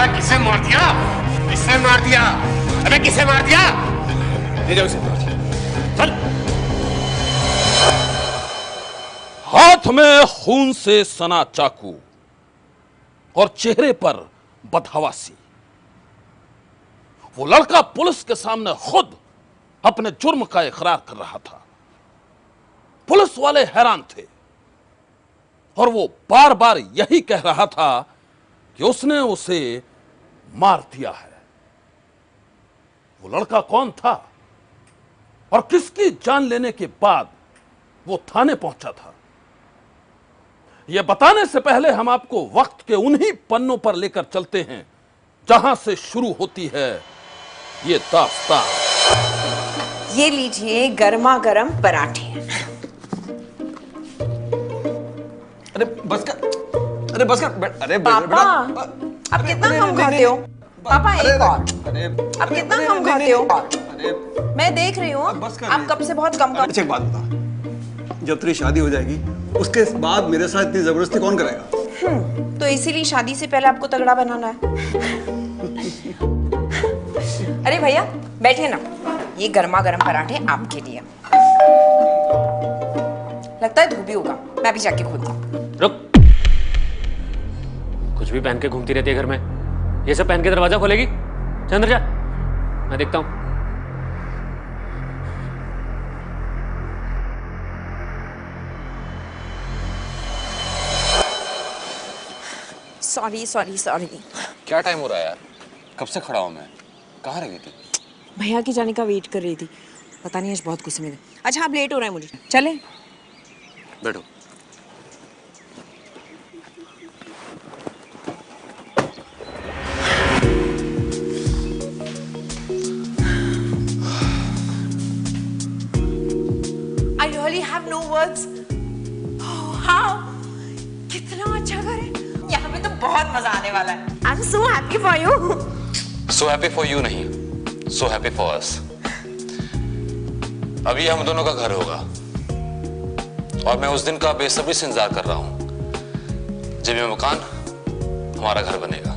किसे मार दिया? किसे मार दिया? अबे किसे मार दिया? ले जाओ इसे। चल। हाथ में खून से सना चाकू और चेहरे पर बदहवासी, वो लड़का पुलिस के सामने खुद अपने जुर्म का इकरार कर रहा था। पुलिस वाले हैरान थे और वो बार बार यही कह रहा था कि उसने उसे मार दिया है। वो लड़का कौन था और किसकी जान लेने के बाद वो थाने पहुंचा था, यह बताने से पहले हम आपको वक्त के उन्हीं पन्नों पर लेकर चलते हैं जहां से शुरू होती है ये दास्तान। ये लीजिए गर्मा गर्म पराठे। अरे बस कर, अरे बस कर, अरे पापा, आप कितना कम खाते हो? पापा एक और। आप कितना कम खाते हो? मैं देख रही हूँ आप कब से बहुत कम। अच्छा एक बात बता, जब तेरी शादी हो जाएगी उसके बाद मेरे साथ इतनी जबरदस्ती कौन करेगा? तो इसीलिए शादी से पहले आपको तगड़ा बनाना है। अरे भैया बैठिए ना, ये गर्मा गर्म पराठे आपके लिए। लगता है धूप भी होगा, मैं भी जाके खोलती हूँ। रुक, कुछ भी पहन के घूमती रहती है घर में, ये सब पहन के दरवाजा खोलेगी? चंद्र जा, मैं देखता हूँ। Sorry sorry sorry. क्या टाइम हो रहा है यार? कब से खड़ा हूं मैं? कहाँ रह गई थी? भैया की जाने का वेट कर रही थी, पता नहीं आज बहुत गुस्से में थे। अच्छा आप लेट हो रहे हैं, मुझे चले? बैठो। I really have no words. Oh, how? कितना अच्छा घर है, यहाँ पे तो बहुत मजा आने वाला है। I'm so happy for you. So happy for you नहीं, so happy for us. अभी हम दोनों का घर होगा और मैं उस दिन का बेसब्री से इंतजार कर रहा हूं जब ये मकान हमारा घर बनेगा।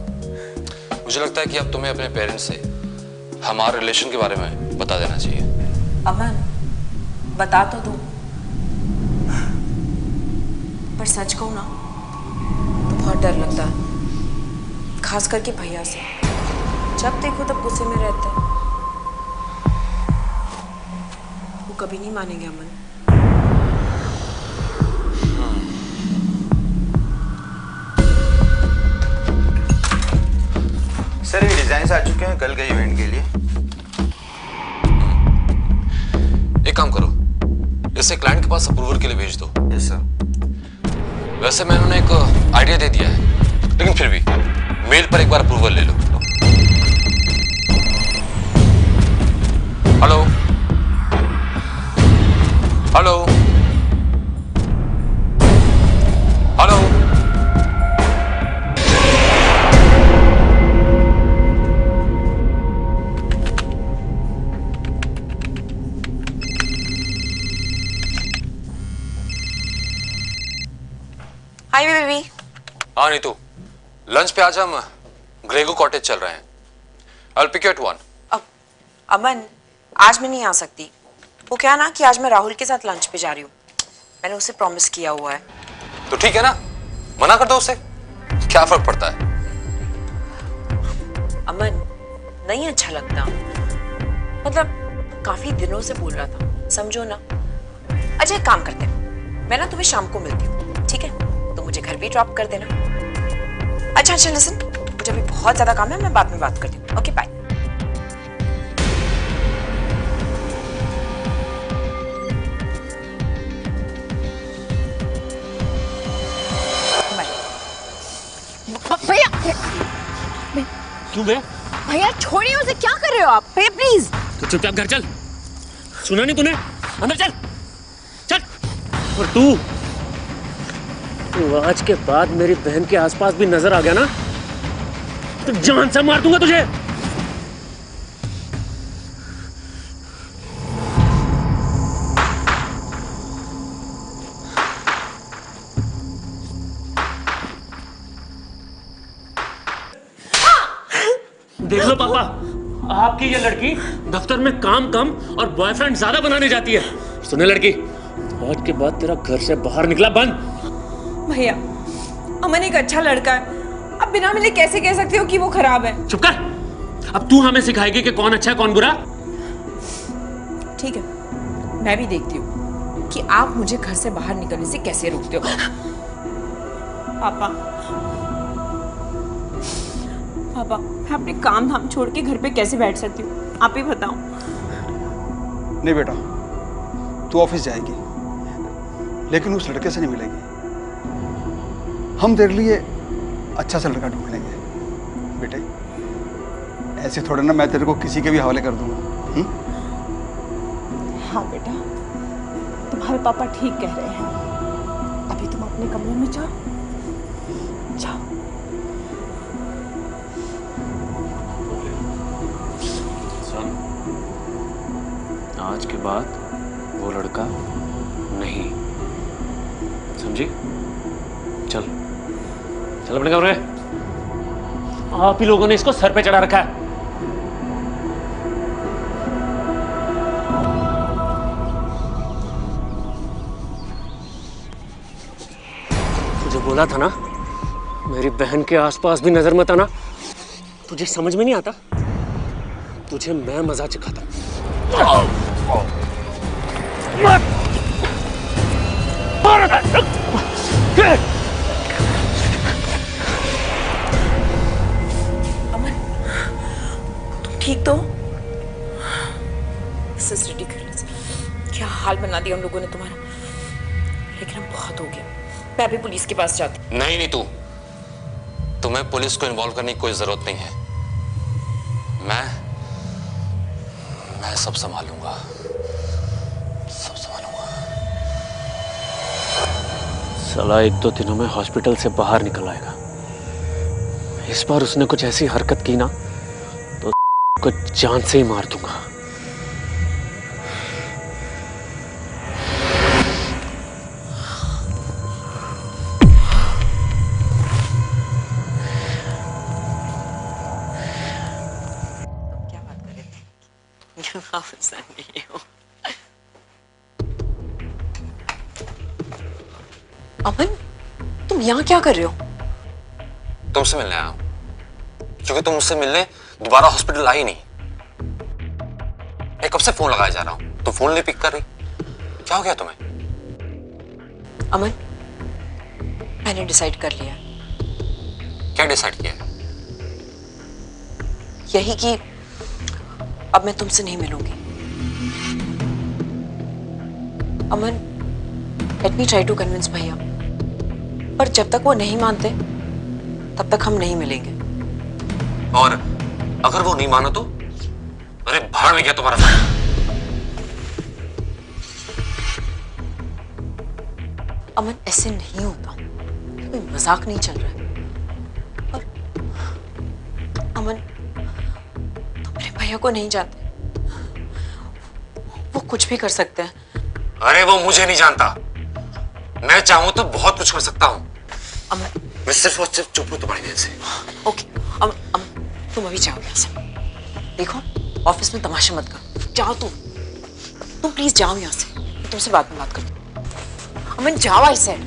मुझे लगता है कि अब तुम्हें अपने पेरेंट्स से हमारे रिलेशन के बारे में बता देना चाहिए। अमन बता तो दो, पर सच कहूं ना तो बहुत डर लगता है, खास करके भैया से। जब देखो तब गुस्से में रहते हैं, वो कभी नहीं मानेंगे अमन। सर ये डिजाइन आ चुके हैं कल के इवेंट के लिए। एक काम करो, इसे क्लाइंट के पास अप्रूवल के लिए भेज दो। Yes sir. वैसे मैंने उन्हें एक आइडिया दे दिया है, लेकिन फिर भी मेल पर एक बार अप्रूवल ले लो। Hello hello hello. Hi baby. हाँ नीतू, लंच पे आज हम ग्रेगो कॉटेज चल रहे हैं। I'll pick you at 1. अमन आज मैं नहीं आ सकती, वो क्या ना कि आज मैं राहुल के साथ लंच पे जा रही हूँ, मैंने उसे प्रॉमिस किया हुआ है। तो ठीक है ना, मना कर दो उसे, क्या फर्क पड़ता है? अमन नहीं अच्छा लगता, मतलब काफी दिनों से बोल रहा था, समझो ना। अच्छा एक काम करते हैं, मैं ना तुम्हें शाम को मिलती हूँ, ठीक है? तो मुझे घर भी ड्रॉप कर देना। अच्छा अच्छा लिसन, मुझे अभी बहुत ज्यादा काम है, मैं बाद में बात करती हूँ। Okay bye. भैया क्यों बे? भैया छोड़िए उसे, क्या कर रहे हो आप? भैया प्लीज। तो चुपचाप घर चल, सुना नहीं तूने? अंदर चल चल। और तू आज के बाद मेरी बहन के आसपास भी नजर आ गया ना तो जान से मार दूंगा तुझे। देख लो पापा, आपकी ये लड़की दफ्तर में काम कम और बॉयफ्रेंड ज्यादा बनाने जाती है। सुने लड़की, आज के बाद तेरा घर से बाहर निकला बंद। भैया, अमन एक अच्छा लड़का है, अब बिना मिले कैसे कह सकते हो कि वो खराब है? चुप कर। अब तू हमें सिखाएगी कि कौन अच्छा है कौन बुरा। ठीक है, मैं भी देखती हूँ कि आप मुझे घर से बाहर निकलने से कैसे रोकते हो। पापा, पापा, मैं अपने काम धाम छोड़ के घर पे कैसे बैठ सकती हूँ, आप ही बताओ। नहीं बेटा, तू ऑफिस जाएगी लेकिन उस लड़के से नहीं मिलेगी। हम तेरे लिए अच्छा सा लड़का ढूंढ लेंगे बेटे। ऐसे थोड़ा ना मैं तेरे को किसी के भी हवाले कर दूंगा। हाँ बेटा, तुम्हारे पापा ठीक कह रहे हैं। अभी तुम अपने कमरे में जाओ, जाओ। सुन, आज के बाद वो लड़का नहीं, समझी? चल चल अपने कमरे। आप ही लोगों ने इसको सर पे चढ़ा रखा है। तुझे बोला था ना, मेरी बहन के आसपास भी नजर मत आना। तुझे समझ में नहीं आता? तुझे मैं मजा सिखाता हूं। अमन, तुम ठीक तो? This is ridiculous. क्या हाल बना दिया हम लोगों ने तुम्हारा। लेकिन अब बहुत हो गया, मैं अभी पुलिस के पास जाती हूँ। नहीं नीतू, तुम्हें पुलिस को इन्वॉल्व करने की कोई जरूरत नहीं है। मैं सब संभालूंगा, सब संभालूंगा। साला 1-2 दिनों में हॉस्पिटल से बाहर निकल आएगा। इस बार उसने कुछ ऐसी हरकत की ना तो को जान से ही मार दूंगा। क्या बात कर रहे थे? वापस आ गई हो। अमन, तुम यहाँ क्या कर रहे हो? तुमसे मिलने आया हूं, क्योंकि तुम मुझसे मिलने दोबारा हॉस्पिटल आई नहीं। मैं कब से फोन लगाया जा रहा हूं, तुम फोन नहीं पिक कर रही। क्या हो गया तुम्हें? अमन, मैंने डिसाइड कर लिया। क्या डिसाइड किया? यही कि अब मैं तुमसे नहीं मिलूंगी। Aman, let me try to convince bhaiya, पर जब तक वो नहीं मानते तब तक हम नहीं मिलेंगे। और अगर वो नहीं माना तो? अरे भाड़ में गया तुम्हारा फायदा। अमन, ऐसे नहीं होता, कोई मजाक नहीं चल रहा है। और अमन, तुम मेरे भैया को नहीं जानते, वो कुछ भी कर सकते हैं। अरे वो मुझे नहीं जानता, मैं चाहूं तो बहुत कुछ कर सकता हूं। अमन, मैं सिर्फ और सिर्फ चुप हूं तुम्हारी वजह से। ओके, अमन, तुम अभी जाओ यहाँ से। देखो, ऑफिस में तमाशा मत करो। जाओ तुम प्लीज जाओ यहाँ से। मैं तुमसे बाद में बात करती हूँ। अमन, जाओ ऐसे।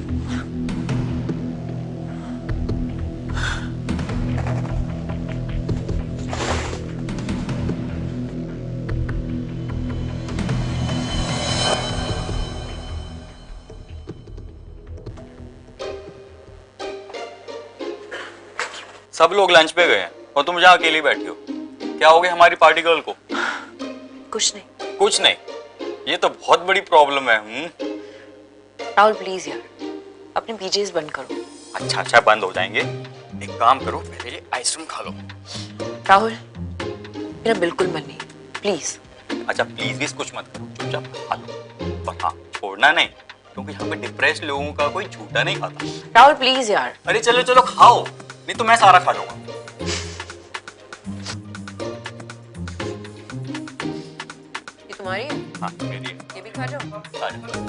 सब लोग लंच पे गए हैं और तुम जहाँ अकेली बैठी हो। क्या हो गया हमारी पार्टी गर्ल को? कुछ नहीं। कुछ नहीं? ये तो बहुत बड़ी प्रॉब्लम है। राहुल, प्लीज यार, अपने पीजेस बंद करो। अच्छा अच्छा, बंद हो जाएंगे। एक काम करो, पहले ये आइसक्रीम खा लो। राहुल, मेरा बिल्कुल मन नहीं, प्लीज। अच्छा प्लीज भी कुछ मत करो, चुपचाप खा लो। पर हाँ, छोड़ना नहीं, क्योंकि यहाँ पे डिप्रेस लोगों का कोई झूठा नहीं खाता। राहुल प्लीज यार। अरे चलो चलो खाओ, नहीं तो मैं सारा खा लूंगा। ये तुम्हारी है? हाँ मेरी है। ये भी खा जाओ। खा जाओ।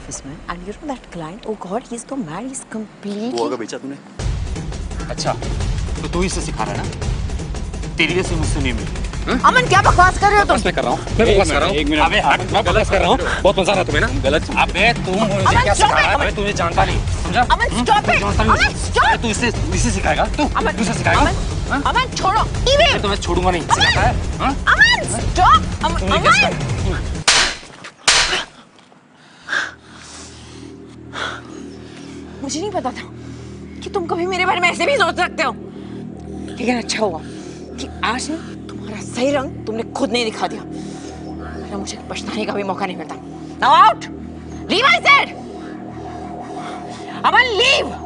ऑफिस में and you know that client, oh God, he is so mad, he is completely। वो अगर बेचा तूने? अच्छा तो तू ही से सिखा रहा है ना, तेरी जैसे मुझसे नहीं मिली। अमन क्या बकवास कर रहे हो तुम? मैं कर रहा हूँ, मैं बकवास कर रहा हूँ। एक मिनट, अबे हट, मैं बकवास कर रहा हूँ। बहुत मजा आ रहा है तुम्हें ना? गलत। अबे तुम मुझे क्या सिखा रहा है? अबे तुझे जानता नहीं, समझा? अमन स्टॉप इट, अमन स्टॉप। तू इसे सिखाएगा? तू इसे सिखाएगा? अमन छोड़ो, ईवे। तो मैं छोड़ूंगा नहीं, सिखाता है? हाँ? अमन स्टॉप, अमन। मुझे नहीं पता था कि तुम कभी मेरे बारे में ऐसे भी सोच सकते हो, लेकिन अच्छा हुआ कि आज ना तुम्हारा सही रंग तुमने खुद नहीं दिखा दिया, वरना मुझे पछताने का भी मौका नहीं मिलता। Now out, leave I said. Aman leave.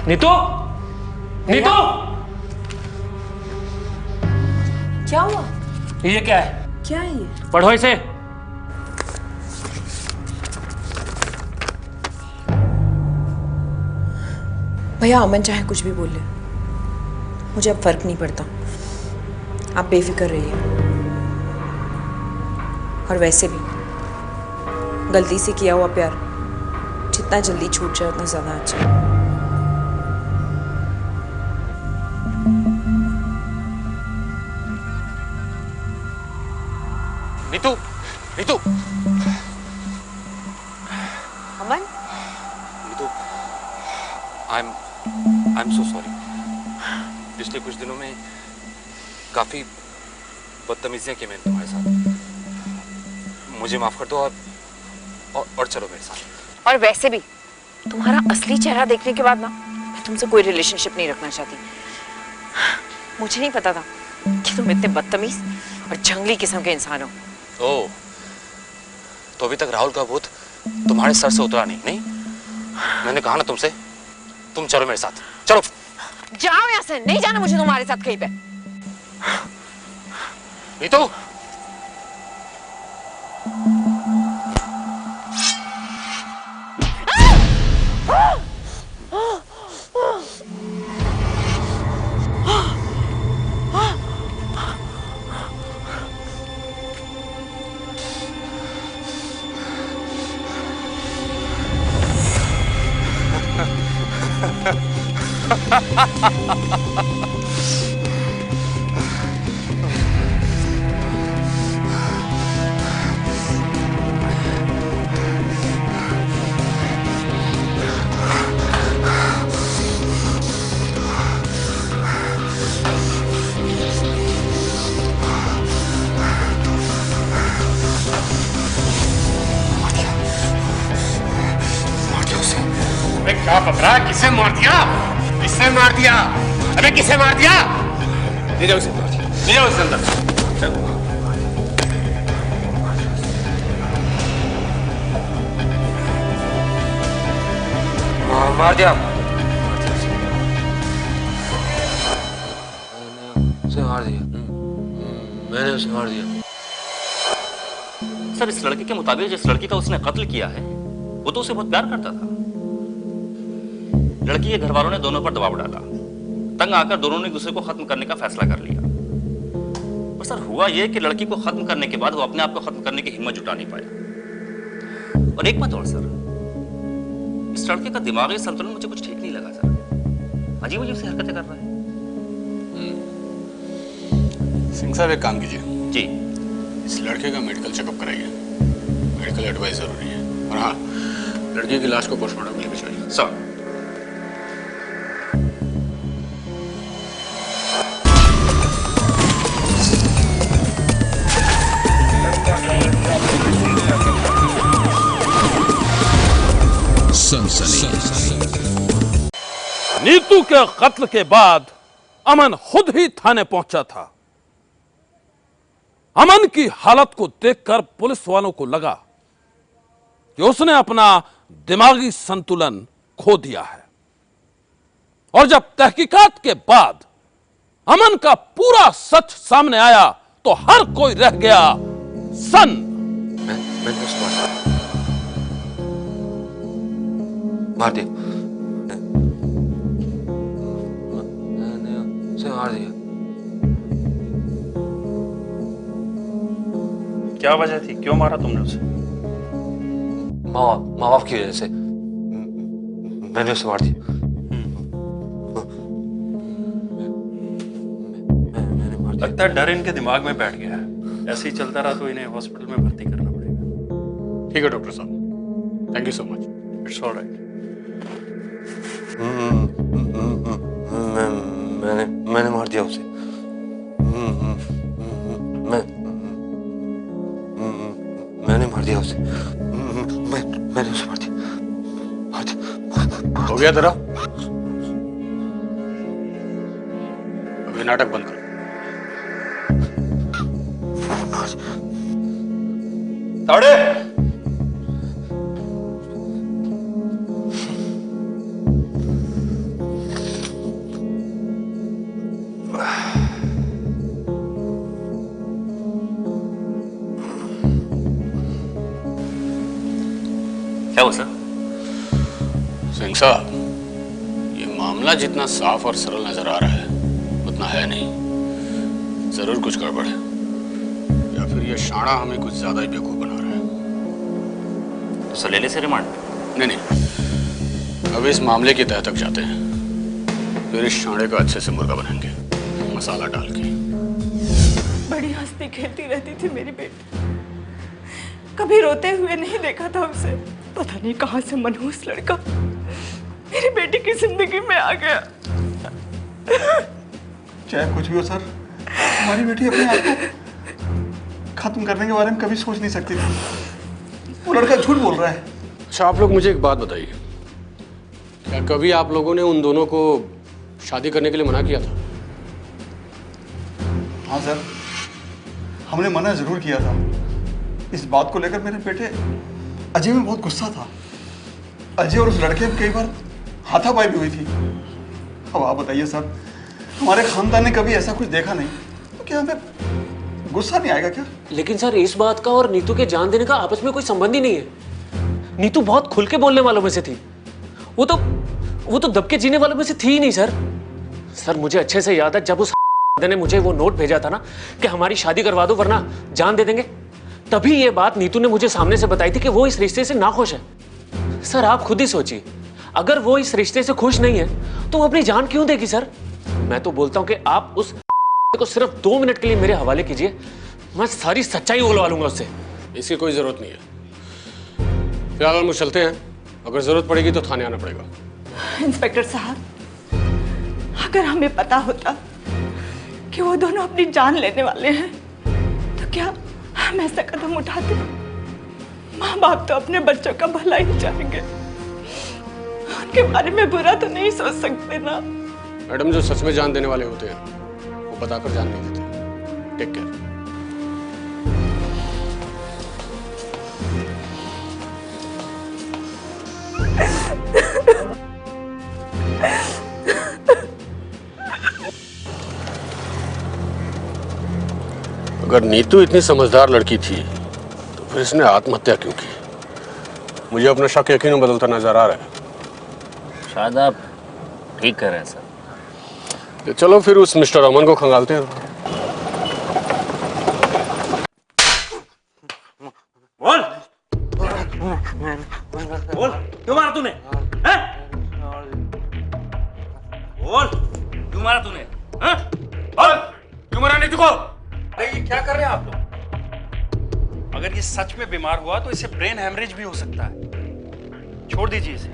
Neetu, Neetu, क्या हुआ? ये क्या है? क्या है ये? पढ़ो इसे। भैया अमन चाहे कुछ भी बोल ले, मुझे अब फर्क नहीं पड़ता, आप बेफिक्र रहिए। और वैसे भी गलती से किया हुआ प्यार जितना जल्दी छूट जाए उतना ज्यादा अच्छा। Neetu, Neetu, Aman, Neetu, I am so sorry. पिछले कुछ दिनों में काफी बदतमीजियां की मैंने तुम्हारे साथ, मुझे माफ कर दो और चलो मेरे साथ। और वैसे भी तुम्हारा असली चेहरा देखने के बाद ना मैं तुमसे कोई रिलेशनशिप नहीं रखना चाहती। मुझे नहीं पता था कि तुम इतने बदतमीज और जंगली किस्म के इंसान हो। ओह, तो अभी तक राहुल का भूत तुम्हारे सर से उतरा नहीं? मैंने कहा ना तुमसे, तुम चलो मेरे साथ, चलो। जाओ यहाँ से, नहीं जाना मुझे तुम्हारे साथ कहीं पे। नीतू, अबे क्या पकड़ा? किसे मार दिया? किसे मार दिया? अबे किसे मार दिया? ले जाओ उसे, ले जाओ उसे अंदर। चलो। मार दिया। उसे मार दिया। मैंने उसे मार दिया। सर, इस लड़के के मुताबिक जिस लड़की का उसने कत्ल किया है वो तो उसे बहुत प्यार करता था। लड़की के घर वालों ने दोनों पर दबाव डाला, तंग आकर दोनों ने एक दूसरे को खत्म करने का फैसला कर लिया। पर सर हुआ यह कि लड़की को खत्म करने के बाद वो अपने आप को खत्म करने की हिम्मत जुटा नहीं पाया। और एक बात और सर, इस लड़के का दिमागी संतुलन मुझे कुछ ठीक नहीं लगा सर, अजीब अजीब सी हरकतें कर रहा है। सिंह साहब एक काम कीजिए, जी। इस लड़के का मेडिकल चेकअप कराइए, मेडिकल एडवाइस जरूरी है। और हाँ, लड़की की लाश को पोस्टमार्टम के लिए भिजवाइए। सर। नीतू के कत्ल के बाद अमन खुद ही थाने पहुंचा था। अमन की हालत को देखकर पुलिस वालों को लगा कि उसने अपना दिमागी संतुलन खो दिया है। और जब तहकीकात के बाद अमन का पूरा सच सामने आया तो हर कोई रह गया सन्न। मैंने उसे मार दिया। मैंने उसे मार दिया। क्या वजह थी, क्यों मारा तुमने उसे? माँ बाप की वजह से मैंने उसे मार दिया। मैंने मार दिया। लगता है डर इनके दिमाग में बैठ गया है। ऐसे ही चलता रहा तो इन्हें हॉस्पिटल में भर्ती करना पड़ेगा। ठीक है डॉक्टर साहब, thank you so much. It's alright. मैंने मार दिया उसे। मैंने मार दिया उसे। मैंने उसे मार दिया। हो गया तेरा? अभी नाटक बंद कर। ताड़े! क्या हुआ सर? सिंह साहब, ये मामला जितना साफ और सरल नजर आ रहा है उतना है नहीं। जरूर कुछ गड़बड़ है, या फिर ये शाणा हमें कुछ ज्यादा ही बेवकूफ बना रहा है। तो सर ले ले से रिमांड? नहीं, अब इस मामले की तह तक जाते हैं, फिर इस शाणे का अच्छे से मुर्गा बनाएंगे मसाला डाल के। बड़ी हंसती खेलती रहती थी मेरी बेटी, कभी रोते हुए नहीं देखा था उसे। पता नहीं कहां से मनहूस लड़का मेरी बेटी की जिंदगी में आ गया। चाहे कुछ भी हो सर, हमारी बेटी अपने आप को खत्म करने के बारे में कभी सोच नहीं सकती थी। वो लड़का झूठ बोल रहा है। अच्छा, आप लोग मुझे एक बात बताइए, क्या कभी आप लोगों ने उन दोनों को शादी करने के लिए मना किया था? हाँ सर, हमने मना जरूर किया था। इस बात को लेकर मेरे बेटे अजय में बहुत गुस्सा था। अजय और उस लड़के में कई बार हाथापाई भी हुई थी। अब आप बताइए सर, हमारे खानदान ने कभी ऐसा कुछ देखा नहीं, तो क्या हमें गुस्सा नहीं आएगा क्या? लेकिन सर इस बात का और नीतू के जान देने का आपस में कोई संबंध ही नहीं है। नीतू बहुत खुल के बोलने वालों में से थी। वो तो दब के जीने वालों में से थी ही नहीं सर। सर मुझे अच्छे से याद है जब उस ने मुझे वो नोट भेजा था ना कि हमारी शादी करवा दो वरना जान दे देंगे, तभी ये बात नीतू ने मुझे सामने से बताई थी कि वो इस रिश्ते से नाखुश है। सर आप खुद ही सोचिए, अगर वो इस रिश्ते से खुश नहीं है तो वो अपनी जान क्यों देगी सर? मैं तो बोलता हूं कि आप उस को सिर्फ 2 मिनट के लिए मेरे हवाले कीजिए, मैं सारी सच्चाई उगलवा लूंगा उससे। इसकी कोई जरूरत नहीं है। फिलहाल हम चलते हैं, अगर जरूरत पड़ेगी तो थाने आना पड़ेगा। इंस्पेक्टर साहब, अगर हमें पता होता कि वो दोनों अपनी जान लेने वाले हैं तो क्या हम ऐसा कदम उठाते? माँ बाप तो अपने बच्चों का भला ही चाहेंगे, उनके बारे में बुरा तो नहीं सोच सकते ना। मैडम, जो सच में जान देने वाले होते हैं वो बताकर जान नहीं देते। Take care. अगर नीतू इतनी समझदार लड़की थी तो फिर इसने आत्महत्या क्यों की? मुझे अपना शक यकीन में बदलता नजर आ रहा है। शायद आप ठीक कर रहे हैं सर। तो चलो फिर उस मिस्टर अमन को खंगालते हैं। बोल बोल, क्यों मारा तूने? हैं? बोल, क्यों मारा तूने? हैं? बोल, क्यों मारा नीतू को? अरे ये क्या कर रहे हैं आप लोग? अगर ये सच में बीमार हुआ तो इसे ब्रेन हेमरेज भी हो सकता है। छोड़ दीजिए इसे।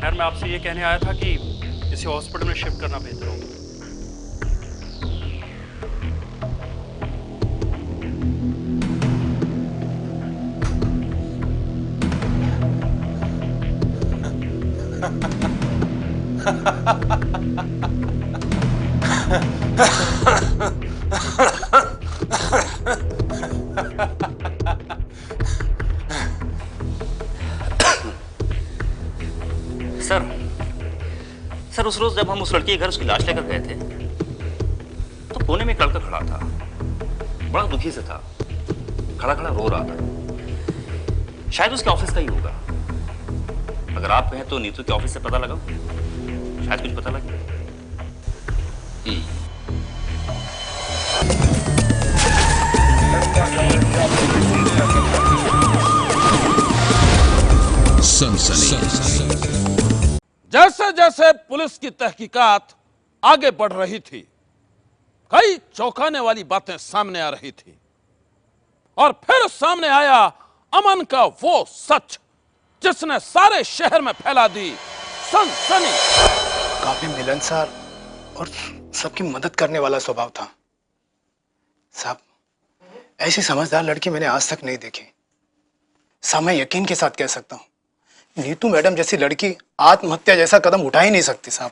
खैर मैं आपसे ये कहने आया था कि इसे हॉस्पिटल में शिफ्ट करना बेहतर होगा। सर उस रोज जब हम उस लड़की के घर उसकी लाश लेकर गए थे तो कोने में एक लड़का खड़ा था, बड़ा दुखी से था, खड़ा खड़ा रो रहा था। शायद उसके ऑफिस का ही होगा। अगर आप कहें तो नीतू के ऑफिस से पता लगाओ, शायद कुछ पता लगे। जैसे जैसे पुलिस की तहकीकात आगे बढ़ रही थी, कई चौंकाने वाली बातें सामने आ रही थी और फिर सामने आया अमन का वो सच जिसने सारे शहर में फैला दी सनसनी। काफी मिलनसार और सबकी मदद करने वाला स्वभाव था साहब। ऐसी समझदार लड़की मैंने आज तक नहीं देखी साहब। मैं यकीन के साथ कह सकता हूँ नीतू मैडम जैसी लड़की आत्महत्या जैसा कदम उठा ही नहीं सकती साहब।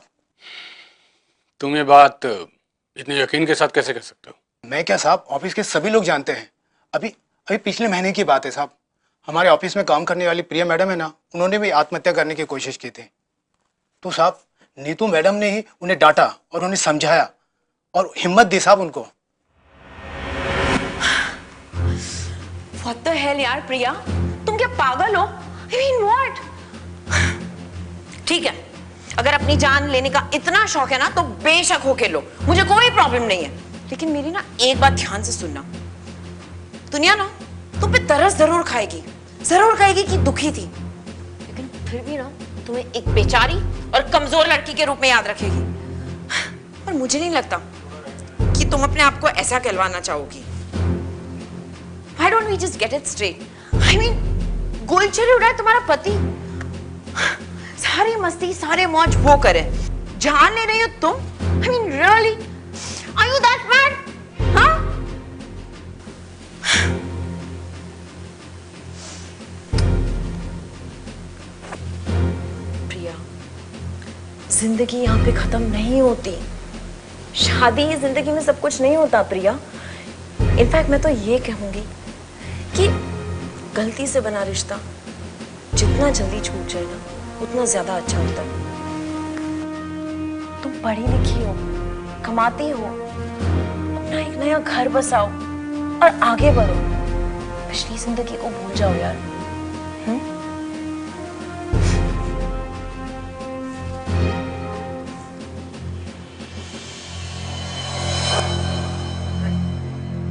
तुम ये बात इतने यकीन के साथ कैसे कह सकते हो? मैं क्या साहब, ऑफिस के सभी लोग जानते हैं। अभी अभी पिछले महीने की बात है साहब, हमारे ऑफिस में काम करने वाली प्रिया मैडम है ना, उन्होंने भी आत्महत्या करने की कोशिश की थी। तो साहब नीतू मैडम ने ही उन्हें डांटा और उन्हें समझाया और हिम्मत दी साहब उनको। What the hell यार प्रिया, तुम क्या पागल हो? I mean what? ठीक है, अगर अपनी जान लेने का इतना शौक है ना तो बेशक होके लो, मुझे कोई प्रॉब्लम नहीं है। लेकिन मेरी ना एक बात ध्यान से सुनना, दुनिया ना तुम पे तरस जरूर खाएगी कि दुखी थी, लेकिन फिर भी ना तुम्हें एक बेचारी और कमजोर लड़की के रूप में याद रखेगी। और मुझे नहीं लगता कि तुम अपने आप को ऐसा कहलवाना चाहोगी। Why don't we just get it straight? I mean, गोलछरी उड़ाए तुम्हारा पति, सारी मस्ती सारे मौज वो करे, जान ले रही हो तुम? I mean, really? Are you that mad? हाँ? प्रिया, जिंदगी यहाँ पे खत्म नहीं होती। शादी ही जिंदगी में सब कुछ नहीं होता प्रिया। इनफैक्ट मैं तो ये कहूंगी कि गलती से बना रिश्ता जितना जल्दी छूट जाए ना उतना ज्यादा अच्छा होता है। तुम पढ़ी लिखी हो, कमाती हो, अपना एक नया घर बसाओ और आगे बढ़ो। पिछली जिंदगी को भूल जाओ यार।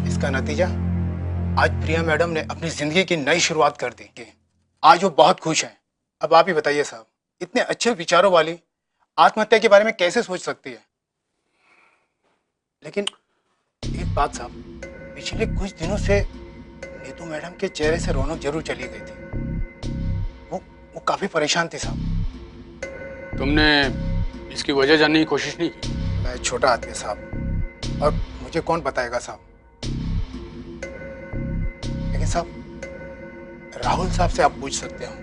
इसका नतीजा आज प्रिया मैडम ने अपनी जिंदगी की नई शुरुआत कर दी। आज वो बहुत खुश हैं। अब आप ही बताइए साहब, इतने अच्छे विचारों वाली आत्महत्या के बारे में कैसे सोच सकती है? लेकिन एक बात साहब, पिछले कुछ दिनों से नीतू मैडम के चेहरे से रौनक जरूर चली गई थी। वो काफी परेशान थी साहब। तुमने इसकी वजह जानने की कोशिश नहीं की? मैं छोटा आदमी साहब और मुझे कौन बताएगा साहब। लेकिन साहब राहुल साहब से आप पूछ सकते हो,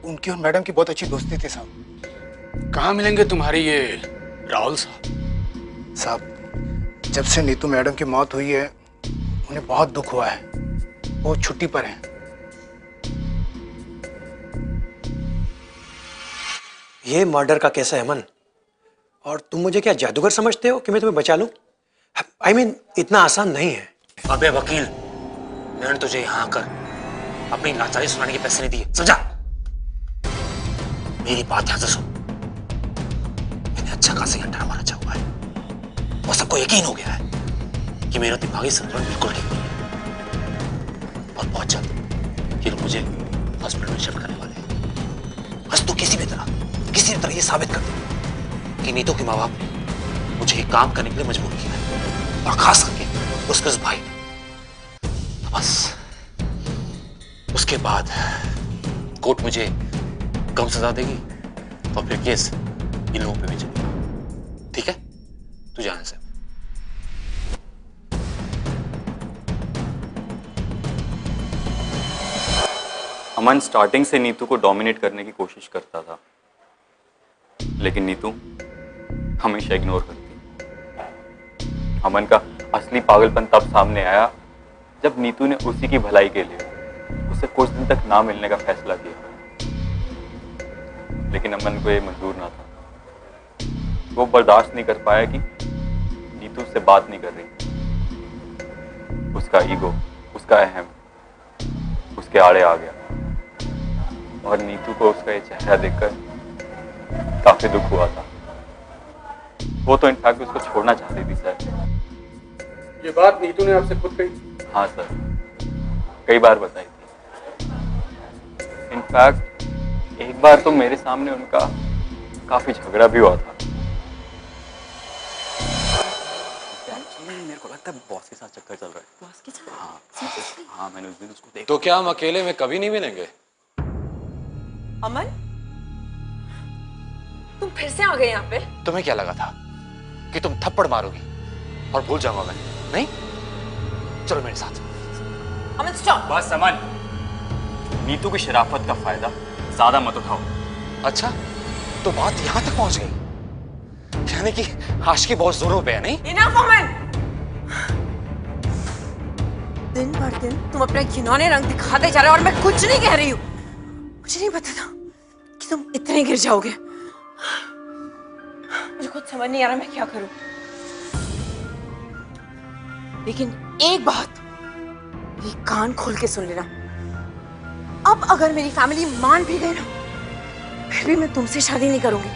उनकी और मैडम की बहुत अच्छी दोस्ती थी साहब। कहाँ मिलेंगे तुम्हारी ये राहुल साहब? साहब जब से नीतू मैडम की मौत हुई है उन्हें बहुत दुख हुआ है, वो छुट्टी पर हैं। ये मर्डर का केस है अमन, और तुम मुझे क्या जादूगर समझते हो कि मैं तुम्हें बचा लूं? I mean, इतना आसान नहीं है। अबे वकील, मैंने तुझे यहाँ आकर अपनी लाचारी सुनाने के पैसे नहीं दिए, समझा? मेरी बात ध्यान से सुन। मैंने अच्छा खासा अंडा मारा हुआ है और सबको यकीन हो गया है कि मेरा दिमागी संतुलन बिल्कुल ठीक नहीं है और बहुत जल्द ये लोग मुझे हॉस्पिटल में शिफ्ट करने वाले हैं। बस तू किसी भी तरह ये साबित कर दे कि नीतू के माँ बाप ने मुझे एक काम करने के लिए मजबूर किया है, और खास करके उसके उस भाई ने। तो बस उसके बाद कोर्ट मुझे कम सजा देगी और फिर केस इन लोगों पे भी चलेगा। ठीक है, तू जाने से। अमन स्टार्टिंग से नीतू को डोमिनेट करने की कोशिश करता था, लेकिन नीतू हमेशा इग्नोर करती। अमन का असली पागलपन तब सामने आया जब नीतू ने उसी की भलाई के लिए उसे कुछ दिन तक ना मिलने का फैसला किया, लेकिन अमन को ये मंजूर ना था। वो बर्दाश्त नहीं कर पाया कि नीतू उससे बात नहीं कर रही। उसका ईगो, उसका अहम उसके आड़े आ गया और नीतू को उसका ये चेहरा देखकर काफी दुख हुआ था। वो तो इनफैक्ट उसको छोड़ना चाहती थी सर। ये बात नीतू ने आपसे खुद कही? हाँ सर, कई बार बताई थी। इनफैक्ट एक बार तो मेरे सामने उनका काफी झगड़ा भी हुआ था। मेरे को लगता है बॉस के साथ चक्कर चल रहा है। बॉस के साथ? हाँ, मैंने उस दिन उसको देखा। तो क्या हम अकेले में कभी नहीं मिलेंगे? अमन, तुम फिर से आ गए यहाँ पे? तुम्हें क्या लगा था कि तुम थप्पड़ मारोगी और भूल जाऊंगा मैं? नहीं, चलो मेरे साथ। अमन स्टॉप। बस अमन, नीतू की शराफत का फायदा ज्यादा मत उठाओ। अच्छा, तो बात यहां तक पहुंच गई, यानी कि आशिकी बहुत जोरों पे है, नहीं? इनफ अमन, दिन भर दिन तुम अपने घिनौने रंग दिखाते जा रहे हो और मैं कुछ नहीं कह रही हूँ। मुझे नहीं पता था कि तुम इतने गिर जाओगे। मुझे कुछ समझ नहीं आ रहा मैं क्या करूं। लेकिन एक बात मेरी कान खोल के सुन लेना, अब अगर मेरी फैमिली मान भी गई ना, फिर भी मैं तुमसे शादी नहीं करूंगी।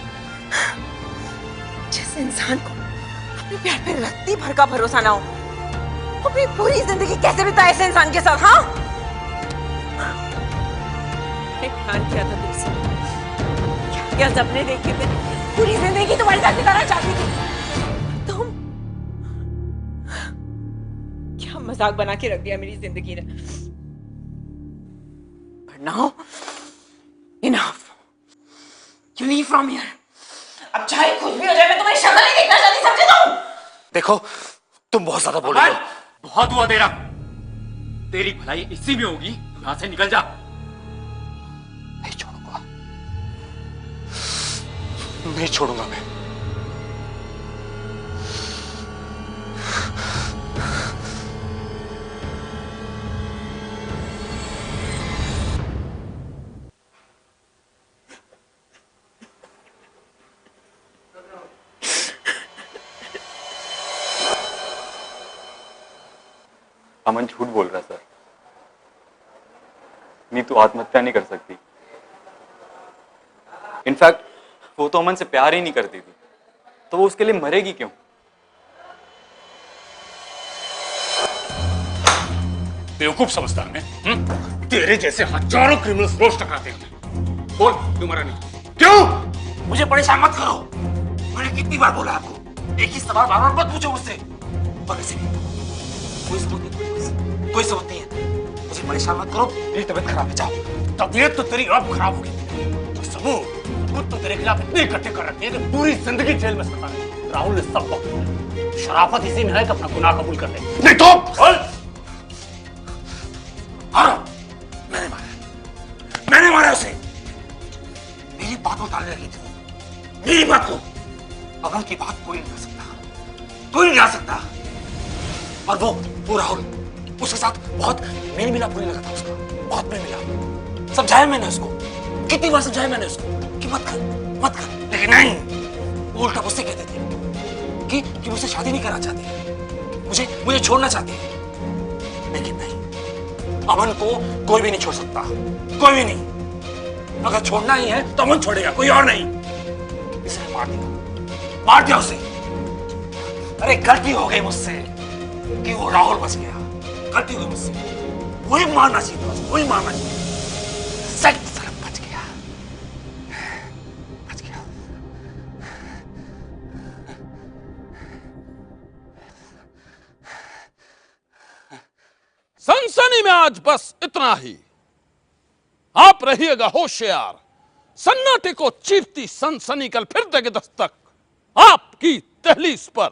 जिस इंसान को अपने प्यार पे रत्ती भर का भरोसा ना हो, अपनी पूरी जिंदगी कैसे बिताए ऐसे इंसान के साथ? हाँ, प्यार किया था तुमसे, क्या सपने देखे थे, पूरी जिंदगी तुम्हारे साथ बिताना चाहती थी। तुम क्या मजाक बना के रख दिया मेरी जिंदगी ने। But now, enough. You leave from here. अब चाहे कुछ भी हो जाए, मैं तुम्हारी शक्ल नहीं देखना चाहती, समझे तुम? देखो, तुम बहुत ज्यादा बोल रही हो। बहुत हुआ तेरा। तेरी भलाई इसी में होगी, तू यहां से निकल जा। नहीं छोड़ूंगा, नहीं छोड़ूंगा मैं। अमन झूठ बोल रहा है सर। नीतू आत्महत्या नहीं कर सकती। इनफैक्ट वो तो अमन से प्यार ही नहीं करती थी, तो वो उसके लिए मरेगी क्यों? बेवकूफ समझता है मैं। तेरे जैसे हजारों क्रिमिनल्स रोज टकराते हैं। बोल, क्यों मरा नहीं? क्यों? मुझे परेशान मत करो। मैंने कितनी बार बोला आपको, एक ही सवाल बार बार मत पूछो मुझसे। और वैसे भी कोई सबूत नहीं, कोई सबूत नहीं है। मुझे परेशान मत करो, मेरी तबीयत खराब है। जाओ। तबीयत तो तेरी अब खराब हो गई, तो सबूत खुद तो तेरे खिलाफ इतने इकट्ठे कर रखे हैं कि पूरी जिंदगी जेल में सता है। राहुल ने सब वक्त शराफत इसी में है कि अपना गुनाह कबूल कर ले। नहीं तो मैंने मारा उसे। मेरी बात को टालने लगी थी, मेरी बात को। अमन की बात कोई नहीं कर सकता, कोई नहीं आ सकता। और वो राहुल, उसके साथ बहुत मेल मिलाप होने लगा था उसका, बहुत मेल मिलाप। समझाया मैंने उसको, कितनी बार समझाया मैंने उसको कि मत कर, मत कर, लेकिन नहीं। वो उल्टा मुझसे कहते थे कि मुझसे शादी नहीं करना चाहते, मुझे छोड़ना चाहते हैं। लेकिन नहीं, अमन को कोई भी नहीं छोड़ सकता, कोई भी नहीं। अगर छोड़ना ही है तो अमन छोड़ेगा, कोई और नहीं। इसने मार दिया उसे। अरे गलती हो गई मुझसे कि वो राहुल बच गया, गलती हुई मुझसे। वही मारना चाहिए था, वही मारना चाहिए। सच बच गया, बच गया। सनसनी में आज बस इतना ही। आप रहिएगा होशियार। सन्नाटे को चीरती सनसनी कल फिर देगी दस्तक आपकी दहलीज पर।